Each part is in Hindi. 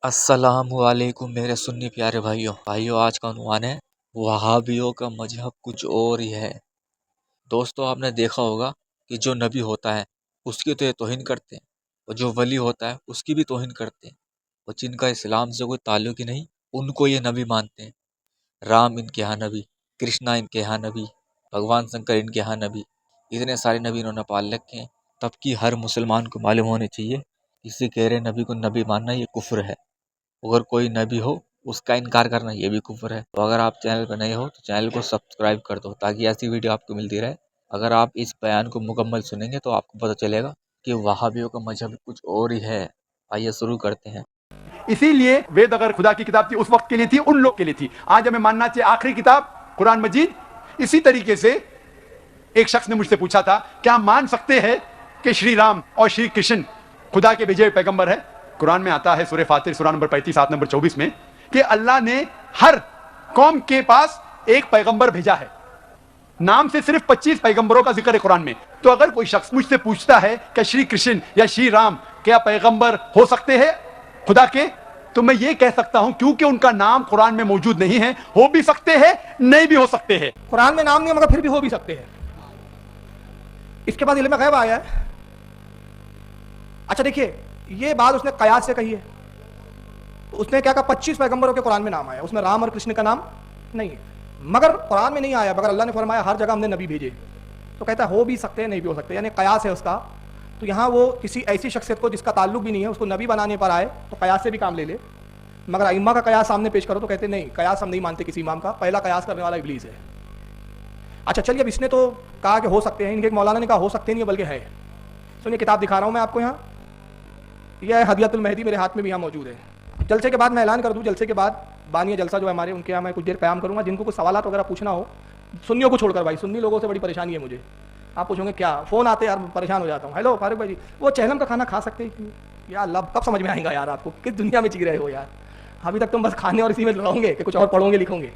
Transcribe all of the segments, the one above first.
अस्सलामुअलैकुम मेरे सुन्नी प्यारे भाइयों आज का उन्वान है वहाबियों का मजहब कुछ और ही है। दोस्तों आपने देखा होगा कि जो नबी होता है उसकी तो ये तौहीन करते हैं और जो वली होता है उसकी भी तौहीन करते हैं और जिनका इस्लाम से कोई ताल्लुक ही नहीं उनको ये नबी मानते हैं। राम इनके यहाँ नबी, कृष्णा इनके यहाँ नबी, भगवान शंकर इनके यहाँ नबी, इतने सारे नबी इन्होंने पाल रखे हैं। तब कि हर मुसलमान को मालूम होने चाहिए किसी कह रहे नबी को नबी मानना ये कुफ्र है। अगर कोई नबी हो उसका इनकार करना ये भी कुफ्र है। तो अगर आप चैनल पर नए हो तो चैनल को सब्सक्राइब कर दो ताकि ऐसी वीडियो आपको मिलती रहे। अगर आप इस बयान को मुकम्मल सुनेंगे तो आपको पता चलेगा कि वहाबियों का मजहब कुछ और ही है। आइए शुरू करते हैं। इसीलिए वेद अगर खुदा की किताब थी उस वक्त के लिए थी, उन लोग के लिए थी। आज हमें मानना चाहिए आखिरी किताब कुरान मजीद। इसी तरीके से एक शख्स ने मुझसे पूछा था, क्या हम मान सकते हैं कि श्री राम और श्री कृष्ण खुदा के भेजे पैगंबर है? कुरान में आता है सूरह फातिर सूरा नंबर 35 आयत नंबर 24 में कि अल्लाह ने हर कौम के पास एक पैगंबर भेजा है। नाम से सिर्फ 25 पैगंबरों का जिक्र है कुरान में। तो अगर कोई शख्स मुझसे पूछता है कि श्री कृष्ण या श्री राम क्या पैगंबर हो सकते हैं खुदा के, तो मैं ये कह सकता हूं क्योंकि उनका नाम कुरान में मौजूद नहीं है। हो भी सकते हैं, नहीं भी हो सकते हैं। कुरान में नाम नहीं है मगर फिर भी हो भी सकते हैं। इसके बाद इल्म गैब आया है। अच्छा देखिए, ये बात उसने कयास से कही है। उसने क्या कहा, 25 पैगंबरों के कुरान में नाम आया, उसमें राम और कृष्ण का नाम नहीं है। मगर कुरान में नहीं आया, मगर अल्लाह ने फरमाया हर जगह हमने नबी भेजे। तो कहता है हो भी सकते हैं, नहीं भी हो सकते, यानी कयास है उसका। तो यहाँ वो किसी ऐसी शख्सियत को जिसका ताल्लुक भी नहीं है उसको नबी बनाने पर आए तो कयास से भी काम ले ले। मगर अइम्मा का कयास सामने पेश करो तो कहते नहीं, कयास हम नहीं मानते किसी इमाम का। पहला कयास करने वाला इब्लीस है। अच्छा चलिए, अब इसने तो कहा कि हो सकते हैं, इनके एक मौलाना ने कहा हो सकते नहीं बल्कि है। सुनिए, किताब दिखा रहा हूँ मैं आपको। यहाँ यह हदियतुल मेहदी मेरे हाथ में भी यहाँ मौजूद है। जलसे के बाद मैं ऐलान कर दूँ, जलसे के बाद बानिया जलसा जो है हमारे, उनके यहाँ मैं कुछ देर क़याम करूँगा। जिनको कुछ सवालात वगैरह पूछना हो, सुन्नियों को छोड़कर, भाई सुन्नी लोगों से बड़ी परेशानी है मुझे। आप पूछोगे क्या, फ़ोन आते यार परेशान हो जाता हूँ। हेलो फारूक भाई जी, वो चहलम का खाना खा सकते हैं यार? अल्लाह कब समझ में आएगा यार आपको, किस दुनिया में जी रहे हो यार। अभी तक तुम बस खाने और इसी में रहोगे कि कुछ और पढ़ोगे लिखोगे।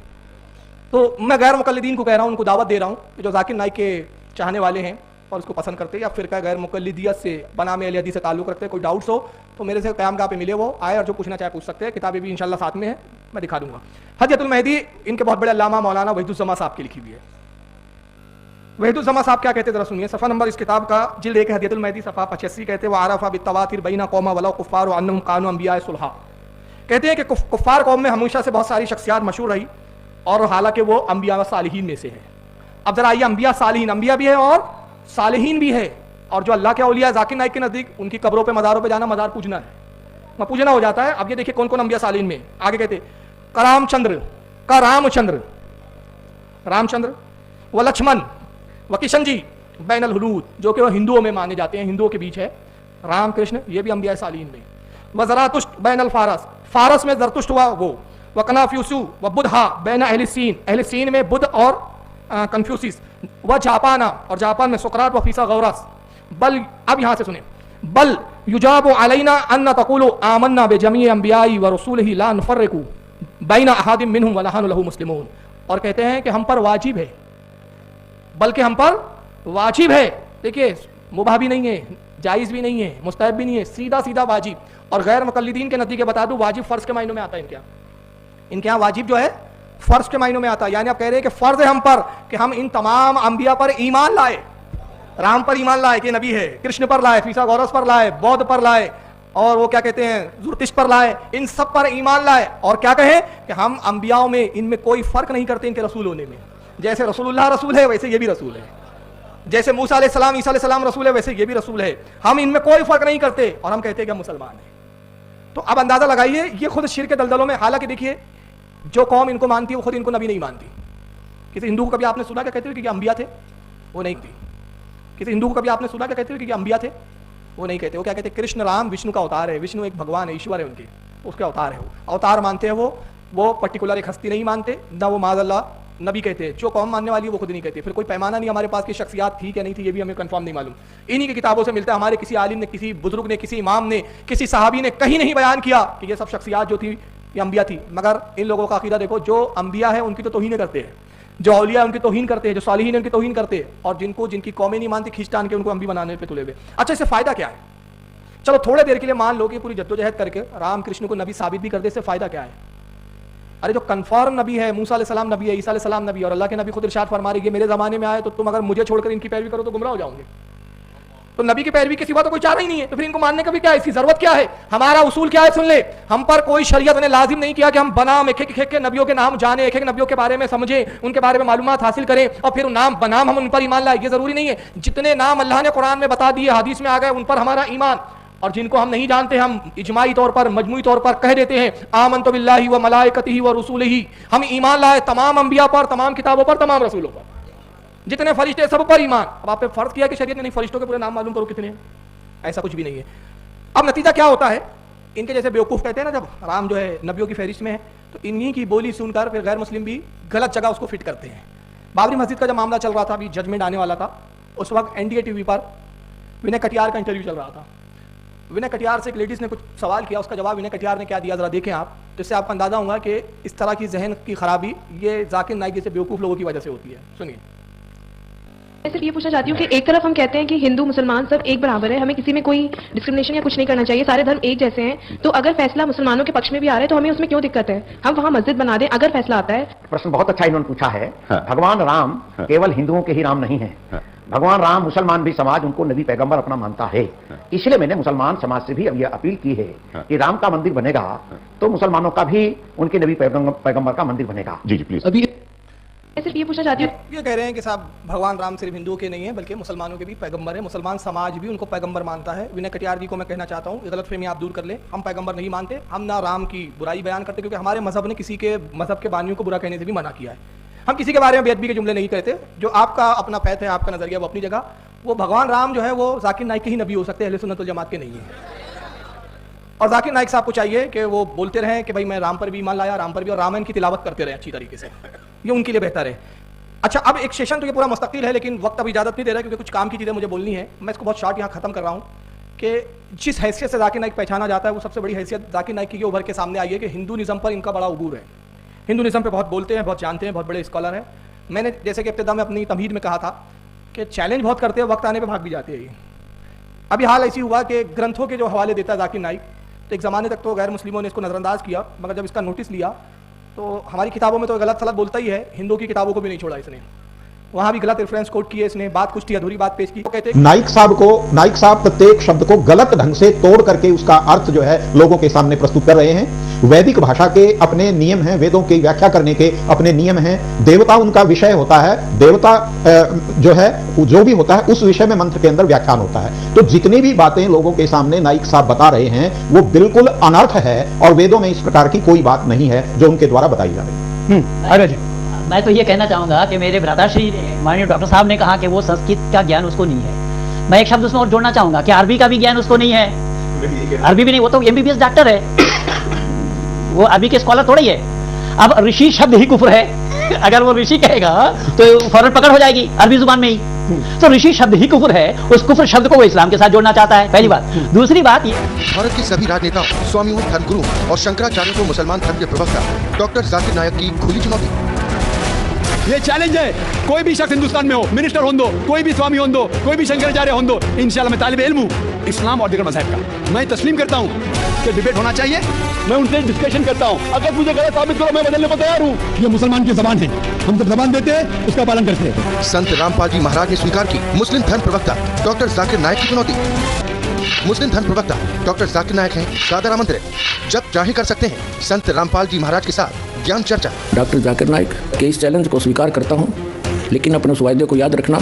तो मैं गैर मुकल्लिदीन को कह रहा हूँ, उनको दावत दे रहा हूँ कि जो जाकिर नाइक के चाहने वाले हैं और उसको पसंद करते हैं या फिर गैर मुकल्लिदियत से बनाम अहले हदीस से ताल्लुक़ रखते हैं, कोई डाउट्स हो तो मेरे से क़याम गाह पे मिले, वो आए और जो पूछना चाहे पूछ सकते हैं। किताबें भी इंशाल्लाह साथ में है, मैं दिखा दूंगा। हदियतुल मेहदी इनके बहुत बड़े अल्लामा मौलाना वहीदुज़्ज़मा साहब की लिखी हुई है। वहीदुज़्ज़मा साहब क्या कहते हैं जरा सुनिए। सफ़ा नंबर इस किताब का जिल्द 1 हदियतुल मेहदी सफ़ा 85 कहते हैं वो आरफ़ा बित्तवातिर बैना कौमा वला कुफ़ार व अन्नहुम कानू अंबिया सुलहा। कहते हैं कि कुफ़ार कौम में हमेशा से बहुत सारी शख्सियात मशहूर रही और हालांकि वो अंबिया व सालिहीन में से है। अब जरा आइए, अंबिया सालिहीन, अंबिया भी है और सालिहीन भी है। और जो अल्लाह के औलिया जाकिर नाइक के नज़दीक उनकी कब्रों पे मज़ारों पे जाना मज़ार पूजना है, वह पूजना हो जाता है। अब ये देखिए कौन कौन अंबिया सालिहीन में। आगे कहते करामचंद्र का रामचंद्र, रामचंद्र व लक्ष्मण व किशन जी बैनल हुदूद, जो कि वह हिंदुओं में माने जाते हैं, हिंदुओं के बीच है। राम कृष्ण ये भी अंबिया सालिहीन में। व ज़रातुश्त बैनल फारस, फारस में ज़रतुश्त हुआ वो। व कनाफ्यूसु व बुद्धा बैन अहल सीन, अहल सीन में बुद्ध और कन्फ्यूसिस। व जापाना, और जापान में सुकरात व फीसा गौरस। बल, अब यहाँ से सुने, बल युजाबु अलैना अन्ना तक़ूलु आमन्ना बिजमीइ अंबियाई व रसूलिही ला नुफ़र्रिक़ु बैना अहादिम मिनहुम व नहनु लहु मुस्लिमून। और कहते हैं कि हम पर वाजिब है, बल्कि हम पर वाजिब है। देखिए मुबाह भी नहीं है, जायज़ भी नहीं है, मुस्तहब भी नहीं है, सीधा सीधा वाजिब। और गैर मुक़ल्लिदीन के नतीजे बता दूँ, वाजिब फ़र्ज़ के मायनों में आता है इनके यहाँ वाजिब जो है फ़र्ज़ के मायनों में आता है। यानी आप कह रहे हैं कि फ़र्ज़ है हम पर कि हम इन तमाम अंबिया पर ईमान लाए। राम पर ईमान लाए कि नबी है, कृष्ण पर लाए, फीसा गौरस पर लाए, बौद्ध पर लाए, और वो क्या कहते हैं ज़ुरतिश पर लाए, इन सब पर ईमान लाए। और क्या कहें कि हम अंबियाओं में इनमें कोई फ़र्क नहीं करते इनके रसूल होने में। जैसे रसूलुल्लाह रसूल है वैसे ये भी रसूल है, जैसे मूसा अलैहिस्सलाम ईसा अलैहिस्सलाम रसूल है वैसे ये भी रसूल है। हम इनमें कोई फ़र्क नहीं करते और हम कहते हैं कि हम मुसलमान हैं। तो अब अंदाज़ा लगाइए, ये खुद शिर्क के दलदलों में। हालांकि देखिए जो कौम इनको मानती है वो खुद इनको नबी नहीं मानती। किसी हिंदू को कभी आपने सुना क्या कहते हुए कि अंबिया थे? वो नहीं थी। किसी हिंदू को कभी आपने सुना क्या कहते हुए कि अंबिया थे? वो नहीं कहते। वो क्या कहते हैं, कृष्ण राम विष्णु का अवतार है, विष्णु एक भगवान है, ईश्वर है उनके, उसके अवतार है। वो अवतार मानते हैं, वो पर्टिकुलर एक हस्ती नहीं मानते ना, वो माज़अल्लाह नबी कहते हैं। जो कौम मानने वाली है वो खुद नहीं कहती। फिर कोई पैमाना नहीं हमारे पास की शख्सियात थी क्या नहीं थी, ये भी हमें कंफर्म नहीं मालूम। इन्हीं की किताबों से मिलता है। हमारे किसी आलिम ने, किसी बुजुर्ग ने, किसी इमाम ने, किसी सहाबी ने कहीं नहीं बयान किया कि ये सब शख्सियात जो थी ये अंबिया थी। मगर इन लोगों का अकीदा देखो, जो अंबिया है उनकी तो तौहीन करते हैं, जो औलिया है उनकी तौहीन करते हैं, जो सालिहीन है उनकी तौहीन करते हैं, और जिनको जिनकी कौमें नहीं मानती खींच तान के उनको अंबी बनाने पे तुले हुए। अच्छा, इससे फ़ायदा क्या है? चलो थोड़े देर के लिए मान लो कि पूरी जद्दोजहद करके रामकृष्ण को नबी साबित भी कर दे, इससे फायदा क्या है? अरे जो कन्फर्म नबी है, मूसा अलैहिस्सलाम नबी है, ईसा अलैहिस्सलाम नबी है, और अल्लाह के नबी खुद इरशाद फरमा रही है मेरे जमाने में आए, तो तुम अगर मुझे छोड़कर इनकी पैरवी करो तो गुमराह हो जाओगे। तो नबी की पैरवी के सिवा तो कोई चारा ही नहीं है, तो फिर इनको मानने का भी क्या है? इसकी जरूरत क्या है? हमारा उसूल क्या है? सुन ले, हम पर कोई शरीयत ने लाजिम नहीं किया कि हम बनाम एक एक के नबियों के नाम जाने, एक एक नबियों के बारे में समझे, उनके बारे में मालूमात हासिल करें और फिर नाम बनाम हम उन पर ईमान लाए। ये जरूरी नहीं है। जितने नाम अल्लाह ने कुरान में बता दिए, हदीस में आ गए, उन पर हमारा ईमान, और जिनको हम नहीं जानते हम इजमाई तौर पर, मजमूई तौर पर कह देते हैं आमनतु बिल्लाहि व मलाइकतिही व रसूलिही। हम ईमान लाए तमाम अंबिया पर, तमाम किताबों पर, तमाम रसूलों पर, जितने फरिश्ते सब पर ईमान। अब आप पे फर्ज किया कि शरीयत ने नहीं, फरिश्तों के पूरे नाम मालूम करो कितने हैं, ऐसा कुछ भी नहीं है। अब नतीजा क्या होता है? इनके जैसे बेवकूफ कहते हैं ना, जब राम जो है नबियों की फहरिस्त में है, तो इन्हीं की बोली सुनकर फिर गैर मुस्लिम भी गलत जगह उसको फिट करते हैं। बाबरी मस्जिद का जब मामला चल रहा था, अभी जजमेंट आने वाला था, उस वक्त एनडीए टीवी पर विनय कटियार का इंटरव्यू चल रहा था। विनय कटियार से एक लेडीज ने कुछ सवाल किया, उसका जवाब विनय कटियार ने क्या दिया जरा देखें आप, जिससे आपको अंदाजा होगा कि इस तरह की जहन की खराबी ये जाकिर नाइक जैसे बेवकूफ लोगों की वजह से होती है। सुनिए। मैं सिर्फ ये पूछना चाहती हूँ कि एक तरफ हम कहते हैं कि हिंदू मुसलमान सब एक बराबर है, हमें किसी में कोई डिस्क्रिमिनेशन या कुछ नहीं करना चाहिए, सारे धर्म एक जैसे हैं, तो अगर फैसला मुसलमानों के पक्ष में भी आ रहा है तो हमें उसमें क्यों दिक्कत है? हम वहाँ मस्जिद बना दें अगर फैसला आता है। प्रश्न बहुत अच्छा इन्होंने पूछा है। भगवान राम केवल हिंदुओं के ही राम नहीं है, भगवान राम मुसलमान भी समाज उनको नबी पैगंबर अपना मानता है। इसलिए मैंने मुसलमान समाज से भी अब यह अपील की है कि राम का मंदिर बनेगा तो मुसलमानों का भी उनके नबी पैगंबर का मंदिर बनेगा। जी प्लीज। अभी मैं सिर्फ ये पूछना चाहती हूँ, ये कह रहे हैं कि साहब भगवान राम सिर्फ हिंदुओं के नहीं है बल्कि मुसलमानों के भी पैगंबर है, मुसलमान समाज भी उनको पैगंबर मानता है। विनय कटियार जी को मैं कहना चाहता हूँ, ये गलतफहमी आप दूर कर ले। हम पैगंबर नहीं मानते, हम ना राम की बुराई बयान करते, क्योंकि हमारे मजहब ने किसी के मजहब के बानियों को बुरा कहने से भी मना किया है। हम किसी के बारे में बेअदबी के जुमले नहीं कहते। जो आपका अपना फैथ है, आपका नजरिया वो अपनी जगह, वो भगवान राम जो है वो जाकिर नाइक के ही नबी हो सकते हैं, अहले सुन्नत वल जमात के नहीं है। और जाकिर नाइक साहब को चाहिए कि वो बोलते रहें कि भाई मैं राम पर भी ईमान लाया, राम पर भी, और रामायण की तिलावत करते रहे अच्छी तरीके से, ये उनके लिए बेहतर है। अच्छा, अब एक सेशन तो ये पूरा मुस्तकिल है, लेकिन वक्त अब इजाजत नहीं दे रहा है क्योंकि कुछ काम की चीज़ें मुझे बोलनी है। मैं इसको बहुत शॉर्ट यहाँ खत्म कर रहा हूँ कि जिस हैसियत से जाकिर नाइक पहचाना जाता है, वो सबसे बड़ी हैसियत जाकिर नाइक की उभर के सामने आई है कि हिंदूनिज़म पर इनका बड़ा उबूर है। हिंदूनिज़म पे बहुत बोलते हैं, बहुत जानते हैं, बहुत बड़े स्कॉलर हैं। मैंने जैसे कि इब्तिदा में अपनी तमहीद में कहा था कि चैलेंज बहुत करते हैं, वक्त आने पे भाग भी जाते हैं। ये अभी हाल ऐसी हुआ कि ग्रंथों के जो हवाले देता है जाकिर नाइक, तो एक ज़माने तक तो गैर मुस्लिमों ने इसको नज़रअंदाज किया, मगर जब इसका नोटिस लिया तो हमारी किताबों में तो गलत सलत बोलता ही है, हिंदू की किताबों को भी नहीं छोड़ा इसने, वहाँ भी गलत रेफरेंस कोट किए इसने, बात कुछ थी, अधूरी बात पेश की। कहते नाइक साहब प्रत्येक शब्द को गलत ढंग से तोड़ करके उसका अर्थ जो है लोगों के सामने प्रस्तुत कर रहे हैं। वैदिक भाषा के अपने नियम हैं, वेदों की व्याख्या करने के अपने नियम हैं, देवता उनका विषय होता है, देवता जो है जो भी होता है उस विषय में मंत्र के अंदर व्याख्यान होता है। तो जितनी भी बातें लोगों के सामने नाइक साहब बता रहे हैं वो बिल्कुल अनर्थ है और वेदों में इस प्रकार की कोई बात नहीं है जो उनके द्वारा बताई जा रही है। मैं तो ये कहना चाहूंगा कि मेरे भ्राताश्री माननीय डॉक्टर साहब ने कहा कि वो संस्कृत का ज्ञान उसको नहीं है। मैं एक शब्द उसमें और जोड़ना चाहूंगा कि अरबी का भी ज्ञान उसको नहीं है। अरबी भी नहीं, वो तो एमबीबीएस डॉक्टर है, वो अरबी के स्कॉलर थोड़ी है। अब ऋषि शब्द ही कुफ्र है, अगर वो ऋषि कहेगा तो फौरन पकड़ हो जाएगी अरबी जुबान में ही। तो ऋषि शब्द ही कुफ्र है, उस कुफ्र शब्द को वो इस्लाम के साथ जोड़ना चाहता है, पहली बात। दूसरी बात ये, भारत के सभी राजनेताओं, स्वामियों, धर्मगुरु और शंकराचार्यों को मुसलमान धर्म के प्रवक्ता डॉक्टर जाकिर नाइक की खुली चुनौती। ये चैलेंज है, कोई भी शख्स हिंदुस्तान में हो, मिनिस्टर हो दो, कोई भी स्वामी हो दो, कोई भी शंकराचार्य हो दो, इंशाल्लाह मैं तालिब इल्म हूँ इस्लाम और दीगर मज़हब का। मैं तस्लीम करता हूँ कि डिबेट होना चाहिए, मैं उनसे डिस्कशन करता हूँ, अगर मुझे गलत साबित करो मैं बदलने को तैयार हूँ। ये मुसलमान की जबान है, हम जब जबान देते हैं उसका पालन करते हैं। संत रामपाल जी महाराज ने स्वीकार की मुस्लिम धर्म प्रवक्ता डॉक्टर जाकिर नाइक की चुनौती। मुस्लिम धर्म प्रवक्ता डॉक्टर जाकिर नाइक हैं सादर आमंत्रित, जब चाहे कर सकते हैं संत रामपाल जी महाराज के साथ ज्ञान चर्चा। डॉक्टर जाकिर नाइक के इस चैलेंज को स्वीकार करता हूं, लेकिन अपने उस वायदे को याद रखना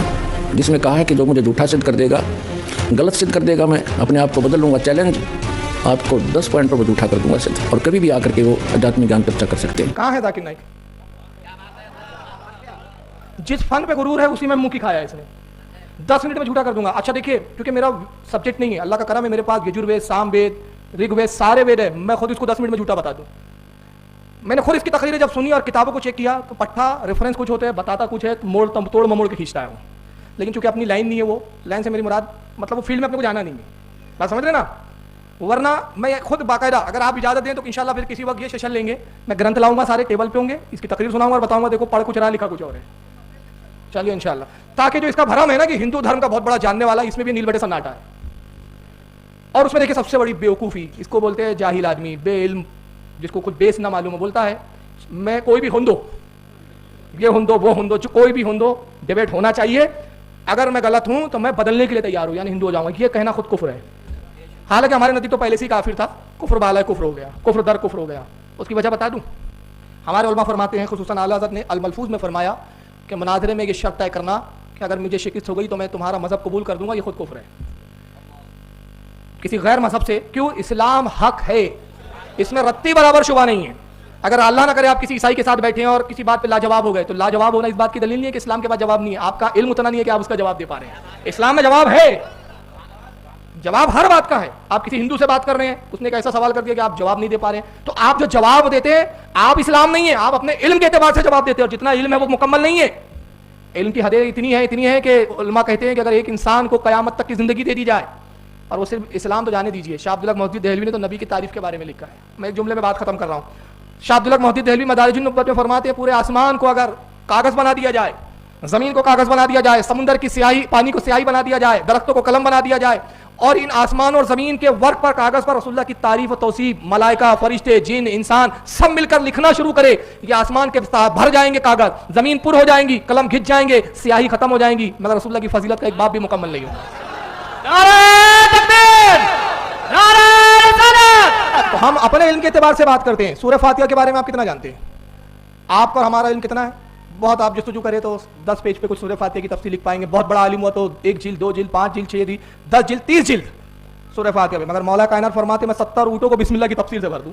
जिसमें कहा है कि जो मुझे झूठा सिद्ध कर देगा, गलत सिद्ध कर देगा, मैं अपने आप को बदल लूंगा। चैलेंज आपको 10 पॉइंट पर झूठा कर दूंगा सिद्ध, और कभी भी आकर के वो आध्यात्मिक ज्ञान चर्चा कर सकते हैं। कहाँ है जाकिर नाइक? जिस फन पे गुरूर है उसी में मुंह की खाया है इसने। 10 मिनट में झूठा कर दूंगा। अच्छा देखिए, क्योंकि मेरा सब्जेक्ट नहीं है, अल्लाह का करम है, मेरे पास यजुर्वेद, सामवेद, ऋग्वेद सारे वेद है, मैं खुद इसको 10 मिनट में झूठा बता दूं। मैंने खुद इसकी तकरीरें जब सुनी और किताबों को चेक किया तो पट्टा रेफरेंस कुछ होते हैं, बताता कुछ है, मोड़ तोड़ ममोड़ के खींचता है वो। लेकिन चूंकि अपनी लाइन नहीं है, वो लाइन से मेरी मुराद मतलब वो फील्ड में अपने को जाना नहीं है, बात समझ रहे ना। वरना मैं खुद बाकायदा अगर आप इजाजत दें तो इंशाल्लाह फिर किसी वक्त ये सेशन लेंगे, मैं ग्रंथ लाऊंगा, सारे टेबल पे होंगे, इसकी तकरीर सुनाऊंगा और बताऊंगा देखो पढ़ कुछ रहा लिखा कुछ और है। चलिए इंशाल्लाह, ताकि जो इसका भरम है ना कि हिंदू धर्म का बहुत बड़ा जानने वाला, इसमें भी नील बटे सन्नाटा है। और उसमें देखिए सबसे बड़ी बेवकूफ़ी, इसको बोलते हैं जाहिल आदमी, बेइल्म, जिसको कुछ बेस ना मालूम है, बोलता है मैं कोई भी हुंदो, ये हुंदो वो हुंदो, जो कोई भी हुंदो, डिबेट होना चाहिए, अगर मैं गलत हूं तो मैं बदलने के लिए तैयार हूं, यानी हिंदू हो जाऊंगा। ये कहना खुद कुफ्र है। हालांकि हमारे नज़दीक तो पहले से ही काफिर था, कुफ्र बाला कुफ्र हो गया, कुफ्र दर कुफ्र हो गया। उसकी वजह बता दूं, हमारे उलमा फरमाते हैं, खुसूसन आला हज़रत ने अल मलफूज में फरमाया कि मुनाज़रे में ये शर्त तय करना कि अगर मुझे शिकस्त हो गई तो मैं तुम्हारा मजहब कबूल कर दूंगा, ये खुद कुफ्र है किसी गैर मजहब से। क्यों? इस्लाम हक है, इसमें रत्ती बराबर शुबा नहीं है। अगर अल्लाह ना करे आप किसी ईसाई के साथ बैठे हैं और किसी बात पे लाजवाब हो गए, तो लाजवाब होना इस बात की दलील नहीं है कि इस्लाम के पास जवाब नहीं है, आपका इल्म उतना नहीं है कि आप उसका जवाब दे पा रहे हैं। इस्लाम में जवाब है, जवाब हर बात का है। आप किसी हिंदू से बात कर रहे हैं, उसने एक ऐसा सवाल कर दिया कि आप जवाब नहीं दे पा रहे हैं, तो आप जो जवाब देते हैं आप इस्लाम नहीं है, आप अपने इल्म के एतबार से जवाब देते हैं, और जितना इल्म है वो मुकम्मल नहीं है। इल्म की हदें इतनी है कि उलमा कहते हैं कि अगर एक इंसान को क़यामत तक की जिंदगी दे दी जाए, और वो सिर्फ इस्लाम तो जाने दीजिए, शाह अब्दुल हक मोहद्दिद देहलवी ने तो नबी की तारीफ के बारे में लिखा है। मैं एक जुमले में बात खत्म कर रहा हूँ। शाह अब्दुल हक मोहद्दिद देहलवी मदारिजुन नुबुव्वत में फरमाते हैं, पूरे आसमान को अगर कागज बना दिया जाए, जमीन को कागज बना दिया जाए, समुद्र की स्याही, पानी को स्याही बना दिया जाए, दरख्तों को कलम बना दिया जाए, और इन आसमान और जमीन के वर्क पर कागज पर रसूलुल्लाह की तारीफ और तौसीफ मलाइका, फरिश्ते, जिन, इंसान सब मिलकर लिखना शुरू करे, ये आसमान के भर जाएंगे कागज, जमीन पुर हो जाएंगी, कलम घिंच जाएंगे, स्याही खत्म हो जाएंगी, मगर रसूलुल्लाह की फजीलत का एक बाब भी मुकम्मल नहीं होगा। तो हम अपने इल्म के एतबार से बात करते हैं। सूरह फातिहा के बारे में आप कितना जानते हैं? आपका और हमारा इल्म कितना है? बहुत। आप जस्तुजू करें तो 10 पेज पे कुछ सूरह फातिहा की तफसील लिख पाएंगे। बहुत बड़ा आलिम हुआ तो 1 जिल्द, 2 जिल्द, 5 जिल्द, 6 जिल्द, 10 जिल्द, 30 जिल्द सूरह फातिहा में। मगर मौला कायनात फरमाते मैं 70 ऊँटों को बिस्मिल्लाह की तफसील से भर दूं।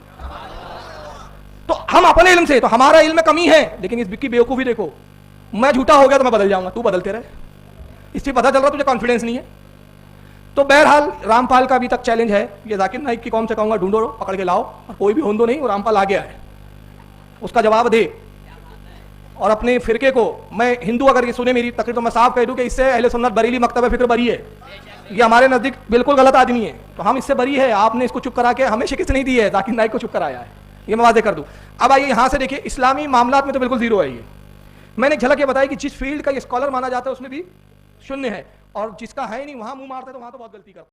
तो हम अपने इल्म से, तो हमारा इल्म में कमी है, लेकिन इस की बेवकूफ़ी देखो, मैं झूठा हो गया तो मैं बदल जाऊंगा, तू बदलते रहे, इससे पता चल रहा तुझे कॉन्फिडेंस नहीं है। तो बहरहाल रामपाल का अभी तक चैलेंज है, ये जाकिर नाइक की कौम से कहूँगा ढूंढो, पकड़ के लाओ, और कोई भी होंदो नहीं, वो रामपाल आ गया है, उसका जवाब दे। और अपने फिरके को, मैं हिंदू अगर ये सुने मेरी तकरीर तो मैं साफ कह दूं कि इससे अहले सुन्नत बरीली मकतब फिक्र बरी है, ये हमारे नज़दीक बिल्कुल गलत आदमी है, तो हम इससे बरी है। आपने इसको चुप करा के हमें शिकस्त नहीं दी है, जाकिर नाइक को चुप कराया है, ये मैं वादे कर दूं। अब आइए यहाँ से देखिए, इस्लामी मामलात में तो बिल्कुल जीरो है ये। मैंने झलक ये बताई कि जिस फील्ड का ये स्कॉलर माना जाता है उसमें भी शून्य है, और जिसका है नहीं वहाँ मुंह मारता है तो वहाँ तो बहुत गलती करता है।